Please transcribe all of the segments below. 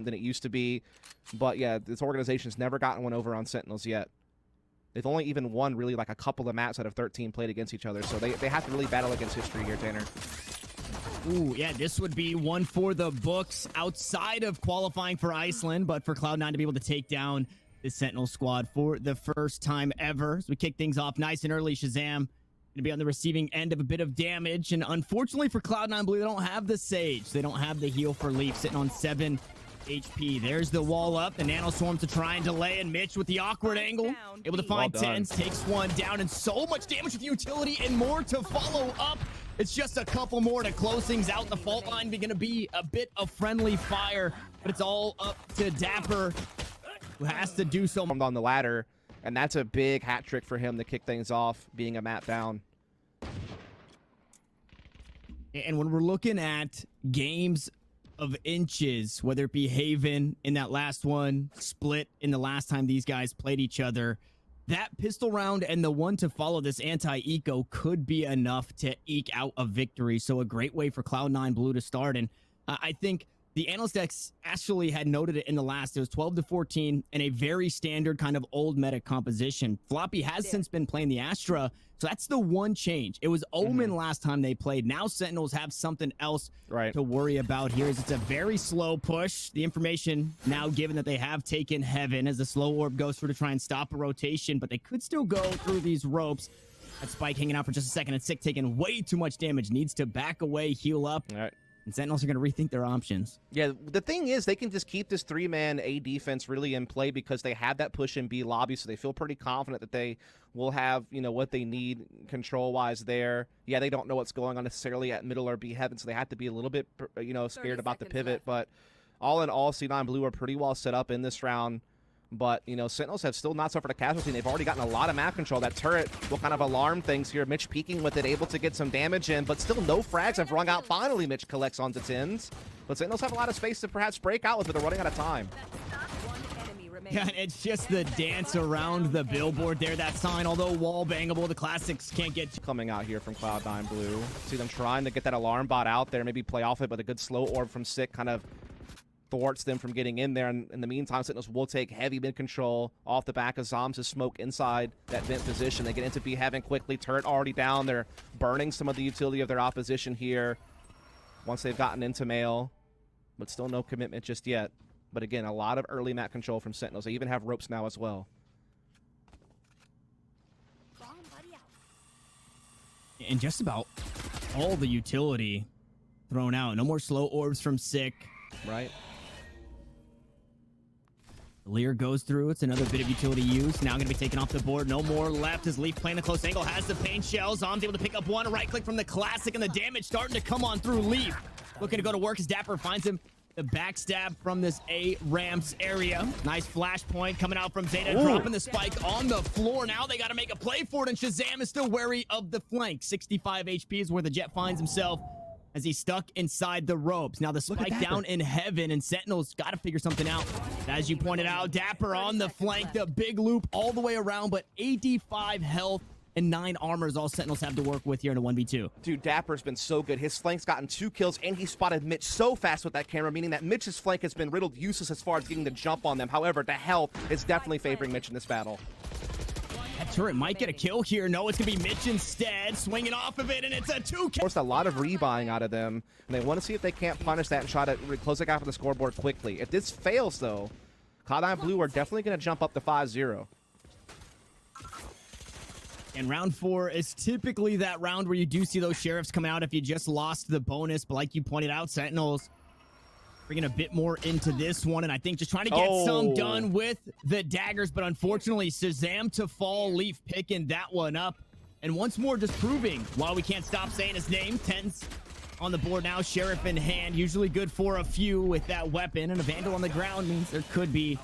than it used to be. But yeah, this organization's never gotten one over on Sentinels yet. They've only even won really like a couple of maps out of 13 played against each other. So they have to really battle against history here, Tanner. Ooh, yeah, this would be one for the books outside of qualifying for Iceland, but for Cloud9 to be able to take down the Sentinel squad for the first time ever. As we kick things off nice and early, Shazam going to be on the receiving end of a bit of damage. And unfortunately for Cloud9 Blue, they don't have the Sage. They don't have the heal for Leaf, sitting on 7 HP. There's the wall up. The Nano Swarm to try and delay, and Mitch with the awkward angle. Able to find Tens, takes one down, and so much damage with utility and more to follow up. It's just a couple more to close things out. The fault line going to be a bit of friendly fire, but it's all up to Dapper, who has to do so on the ladder, and that's a big hat trick for him to kick things off, being a map down. And when we're looking at games of inches, whether it be Haven in that last one, Split in the last time these guys played each other, that pistol round and the one to follow this anti-eco could be enough to eke out a victory. So a great way for Cloud9 Blue to start. And I think the analyst decks actually had noted it in the last. It was 12-14 and a very standard kind of old meta composition. Floppy has since been playing the Astra, so that's the one change. It was Omen last time they played. Now Sentinels have something else to worry about here. As it's a very slow push. The information now given that they have taken Heaven as the slow orb goes through to try and stop a rotation, but they could still go through these ropes. That Spike hanging out for just a second, and Sick taking way too much damage. Needs to back away, heal up. All right. And Sentinels are going to rethink their options. Yeah, the thing is, they can just keep this 3-man A defense really in play because they have that push in B lobby, so they feel pretty confident that they will have, you know, what they need control-wise there. Yeah, they don't know what's going on necessarily at middle or B heaven, so they have to be a little bit, you know, scared about the pivot. But all in all, C9 Blue are pretty well set up in this round. But, you know, Sentinels have still not suffered a casualty. They've already gotten a lot of map control. That turret will kind of alarm things here. Mitch peeking with it, able to get some damage in, but still no frags have rung out. Finally, Mitch collects onto Tins. But Sentinels have a lot of space to perhaps break out with, but they're running out of time. Yeah, and it's just the dance around the billboard there, that sign. Although wall bangable, the classics can't get coming out here from Cloud9 Blue. See them trying to get that alarm bot out there, maybe play off it, but a good slow orb from Sick kind of thwarts them from getting in there. And in the meantime, Sentinels will take heavy mid control off the back of Zoms' smoke inside that vent position. They get into B heaven quickly. Turret already down. They're burning some of the utility of their opposition here once they've gotten into mail, but still no commitment just yet. But again, a lot of early map control from Sentinels. They even have ropes now as well. And just about all the utility thrown out. No more slow orbs from Sick. Right. Lear goes through. It's another bit of utility use. Now going to be taken off the board. No more left as Leaf playing a close angle. Has the pain shell. Zom's able to pick up one. A right click from the classic, and the damage starting to come on through Leaf. Looking to go to work as Dapper finds him. The backstab from this A ramps area. Nice flashpoint coming out from Zeta. Dropping the spike on the floor. Now they got to make a play for it, and Shazam is still wary of the flank. 65 HP is where the Jet finds himself as he's stuck inside the ropes. Now the spike down in heaven, and Sentinels got to figure something out. As you pointed out, Dapper on the flank, the big loop all the way around, but 85 health and 9 armor is all Sentinels have to work with here in a 1v2. Dude, Dapper's been so good. His flank's gotten 2 kills, and he spotted Mitch so fast with that camera, meaning that Mitch's flank has been riddled useless as far as getting the jump on them. However, the health is definitely favoring Mitch in this battle. That turret might get a kill here. No, it's going to be Mitch instead, swinging off of it, and it's a 2 kill. Forced a lot of rebuying out of them, and they want to see if they can't punish that and try to close the gap on the scoreboard quickly. If this fails, though, Cloud9 Blue are definitely going to jump up to 5-0. And round 4 is typically that round where you do see those sheriffs come out if you just lost the bonus. But like you pointed out, Sentinels bringing a bit more into this one, and I think just trying to get some done with the daggers. But unfortunately, Shazam to fall, Leaf picking that one up. And once more, just proving while we can't stop saying his name. Tens on the board now, Sheriff in hand. Usually good for a few with that weapon, and a Vandal on the ground means there could be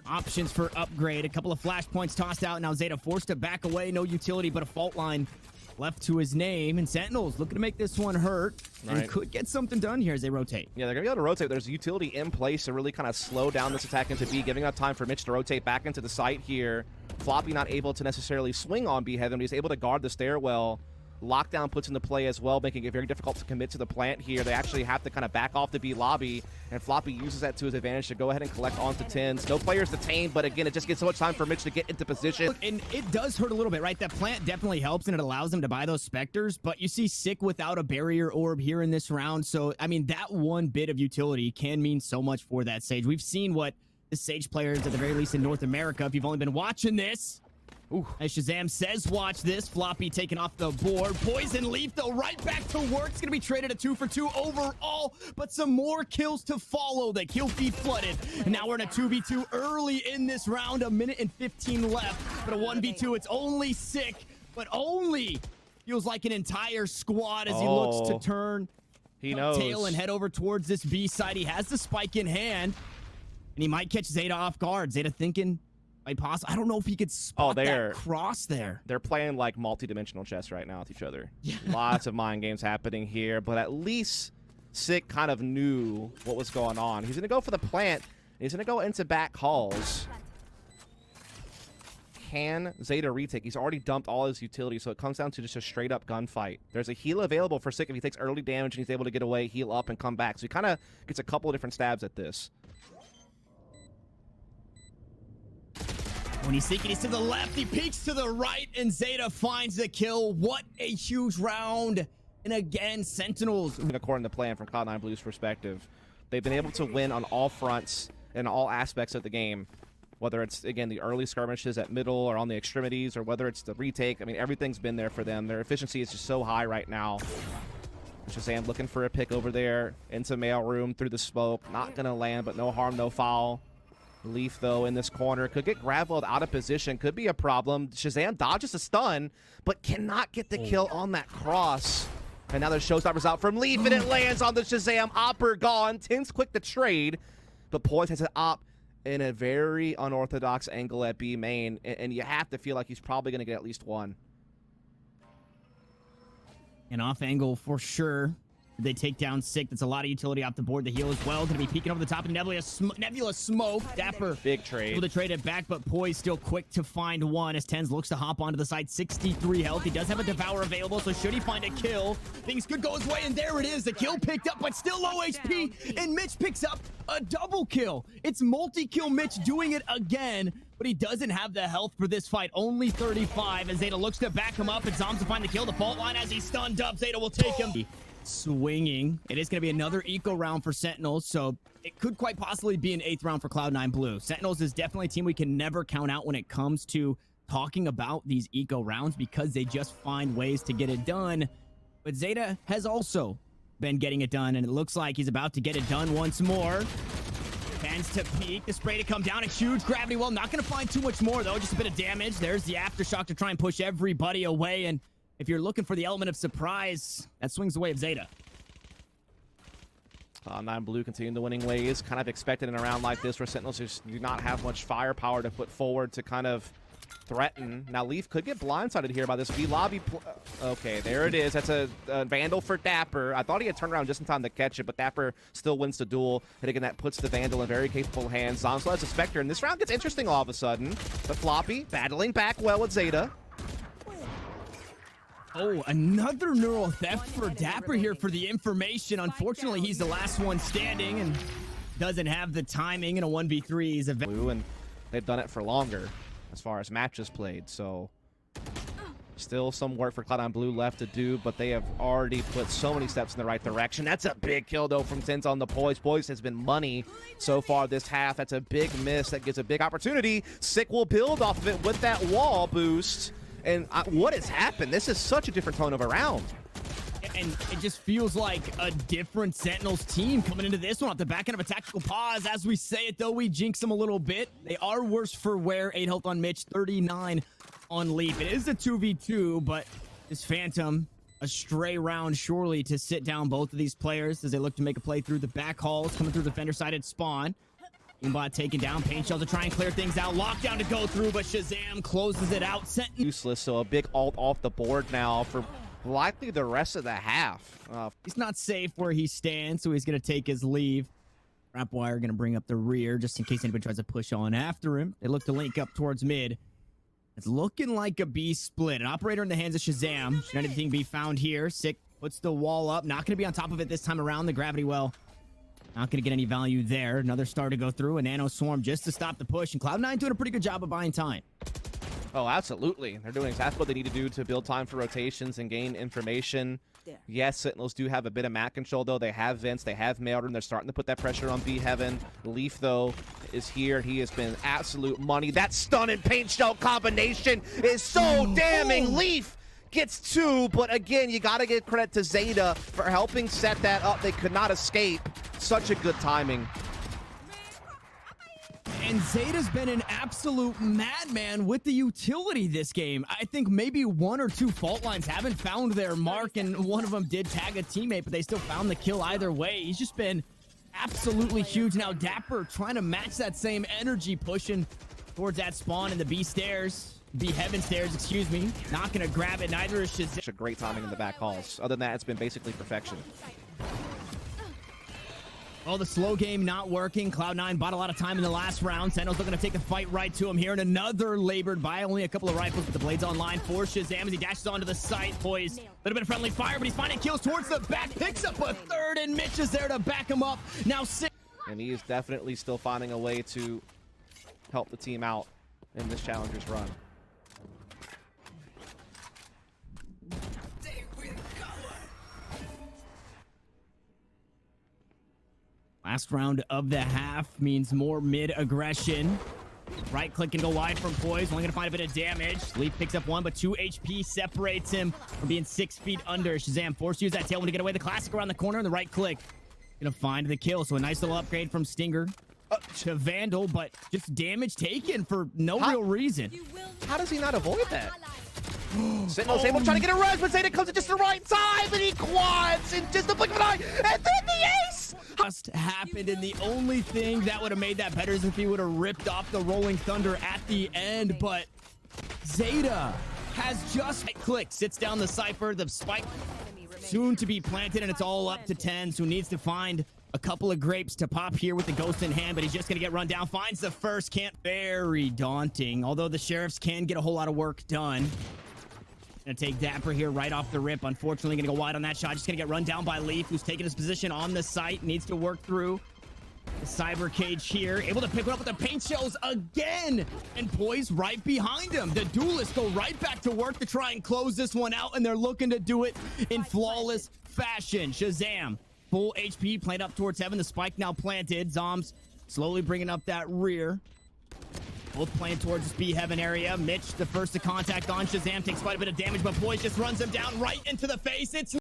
options for upgrade. A couple of flashpoints tossed out. Now Zeta forced to back away. No utility, but a fault line left to his name. And Sentinels looking to make this one hurt and could get something done here as they rotate. Yeah, they're going to be able to rotate. There's utility in place to really kind of slow down this attack into B, giving up time for Mitch to rotate back into the site here. Floppy not able to necessarily swing on B heaven, but he's able to guard the stairwell Lockdown puts into play as well, making it very difficult to commit to the plant here. They actually have to kind of back off the B lobby, and Floppy uses that to his advantage to go ahead and collect onto 10s. No players detained, but again, it just gets so much time for Mitch to get into position. Look, and it does hurt a little bit, right? That plant definitely helps, and it allows them to buy those Spectres, but you see Sick without a barrier orb here in this round, so, I mean, that one bit of utility can mean so much for that Sage. We've seen what the Sage players, at the very least in North America, if you've only been watching this, Ooh. as Shazam says, watch this. Floppy taken off the board. Poison Leaf, though, right back to work. It's going to be traded a 2-for-2 overall, but some more kills to follow. The kill feed flooded. And now we're in a 2v2 early in this round. 1:15 left, but a 1v2. It's only Sick, but only feels like an entire squad as he looks to turn He knows. tail and head over towards this B side. He has the spike in hand, and he might catch Zeta off guard. Zeta thinking... I don't know if he could spot that cross there. They're playing like multi-dimensional chess right now with each other. Lots of mind games happening here, but at least Sick kind of knew what was going on. He's going to go for the plant. He's going to go into back halls. Can Zeta retake? He's already dumped all his utility, so it comes down to just a straight-up gunfight. There's a heal available for Sick if he takes early damage and he's able to get away, heal up, and come back. So he kind of gets a couple of different stabs at this. When he's thinking he's to the left, he peeks to the right, and Zeta finds the kill. What a huge round. And again, Sentinels. According to plan, from Cloud9 Blue's perspective, they've been able to win on all fronts and all aspects of the game. Whether it's, again, the early skirmishes at middle or on the extremities, or whether it's the retake. I mean, everything's been there for them. Their efficiency is just so high right now. Shazam looking for a pick over there into mailroom through the smoke. Not going to land, but no harm, no foul. Leaf, though, in this corner. Could get Graveled out of position. Could be a problem. Shazam dodges a stun, but cannot get the kill on that cross. And now the showstoppers out from Leaf, and it lands on the Shazam. Opper gone. 10's quick to trade, but Poise has an op in a very unorthodox angle at B main, and you have to feel like he's probably going to get at least one. An off angle for sure. They take down Sick. That's a lot of utility off the board. The heal as well. Going to be peeking over the top of Nebula Smoke. Dapper big trade. Able to trade it back, but Poise still quick to find one as Tens looks to hop onto the side. 63 health. He does have a Devour available, so should he find a kill, things could go his way, and there it is. The kill picked up, but still low HP, and Mitch picks up a double kill. It's multi-kill Mitch doing it again, but he doesn't have the health for this fight. Only 35 as Zeta looks to back him up, and Zombs to find the kill. The fault line as he's stunned up. Zeta will take him. Swinging. It is going to be another eco round for Sentinels, so it could quite possibly be an 8th round for Cloud9 Blue. Sentinels is definitely a team we can never count out when it comes to talking about these eco rounds, because they just find ways to get it done. But Zeta has also been getting it done, and it looks like he's about to get it done once more. Tends to peek, the spray to come down. It's huge gravity well. Not going to find too much more, though. Just a bit of damage. There's the aftershock to try and push everybody away, and if you're looking for the element of surprise, that swings the way of Zeta. 9 Blue continuing the winning ways. Kind of expected in a round like this where Sentinels just do not have much firepower to put forward to kind of threaten. Now, Leaf could get blindsided here by this V-Lobby. Okay, there it is. That's a Vandal for Dapper. I thought he had turned around just in time to catch it, but Dapper still wins the duel. And again, that puts the Vandal in very capable hands. Zonsla has a Spectre, and this round gets interesting all of a sudden. But Floppy battling back well with Zeta. Oh, another neural theft for Dapper here for the information. Unfortunately, he's the last one standing and doesn't have the timing in a 1v3. He's a Blue, and they've done it for longer as far as matches played. So still some work for Cloud9 Blue left to do, but they have already put so many steps in the right direction. That's a big kill, though, from Tens on the Poise. Poise has been money so far this half. That's a big miss. That gives a big opportunity. Sick will build off of it with that wall boost. And what has happened? This is such a different tone of a round. And it just feels like a different Sentinels team coming into this one off the back end of a tactical pause. As we say it, though, we jinx them a little bit. They are worse for wear. 8 health on Mitch, 39 on Leaf. It is a 2v2, but this Phantom, a stray round surely to sit down both of these players as they look to make a play through the back halls, coming through the fender-sided spawn. Aimbot taken down, Paint Shell to try and clear things out. Lockdown to go through, but Shazam closes it out. Useless, so a big ult off the board now for likely the rest of the half. He's not safe where he stands, so he's going to take his leave. Rapwire going to bring up the rear just in case anybody tries to push on after him. They look to link up towards mid. It's looking like a B split. An operator in the hands of Shazam. Should anything be found here? Sick puts the wall up. Not going to be on top of it this time around. The gravity well. Not going to get any value there. Another star to go through. A nano swarm just to stop the push. And Cloud9 doing a pretty good job of buying time. Oh, absolutely. They're doing exactly what they need to do to build time for rotations and gain information. Yes, Sentinels do have a bit of map control, though. They have Vince. They have Mailroom. They're starting to put that pressure on B Heaven. Leaf, though, is here. He has been absolute money. That stun and paint shell combination is so damning. Leaf gets 2, but again, you got to give credit to Zeta for helping set that up. They could not escape. Such a good timing. And Zeta's been an absolute madman with the utility this game. I think maybe 1 or 2 fault lines haven't found their mark, and one of them did tag a teammate, but they still found the kill either way. He's just been absolutely huge. Now Dapper trying to match that same energy, pushing towards that spawn in the B stairs. B Heaven stairs, excuse me. Not going to grab it. Neither is Shazam. Such a great timing in the back halls. Other than that, it's been basically perfection. Oh, the slow game not working. Cloud9 bought a lot of time in the last round. Sentinel's looking to take the fight right to him here. And another labored by only a couple of rifles, but the blade's online for Shazam as he dashes onto the site. Poised. A little bit of friendly fire, but he's finding kills towards the back. Picks up a third, and Mitch is there to back him up. Now 6. And he is definitely still finding a way to help the team out in this Challengers run. Last round of the half means more mid-aggression. Right click and go wide from Poise. Only going to find a bit of damage. Leaf picks up 1, but 2 HP separates him from being 6 feet under. Shazam forced to use that tailwind to get away. The classic around the corner and the right click. Going to find the kill. So a nice little upgrade from Stinger to Vandal, but just damage taken for no real reason. How does he not avoid that? Sentinel's able to try to get a res, but Zeta comes at just the right time, and he quads in just the blink of an eye, and then the ace! Just happened, and the only thing that would have made that better is if he would have ripped off the Rolling Thunder at the end, but Zeta has just clicked, sits down the Cypher, the spike soon to be planted, and it's all up to 10, so needs to find a couple of grapes to pop here with the ghost in hand, but he's just going to get run down. Finds the first, can't. Very daunting, although the Sheriffs can get a whole lot of work done. Gonna take Dapper here right off the rip. Unfortunately, gonna go wide on that shot. Just gonna get run down by Leaf, who's taking his position on the site. Needs to work through the cyber cage here. Able to pick it up with the paint shells again. And Poise right behind him. The duelists go right back to work to try and close this one out, and they're looking to do it in flawless fashion. Shazam, full HP, played up towards heaven. The spike now planted. Zombs slowly bringing up that rear. Both playing towards this B Heaven area. Mitch, the first to contact on Shazam, takes quite a bit of damage, but Poise just runs him down right into the face. It's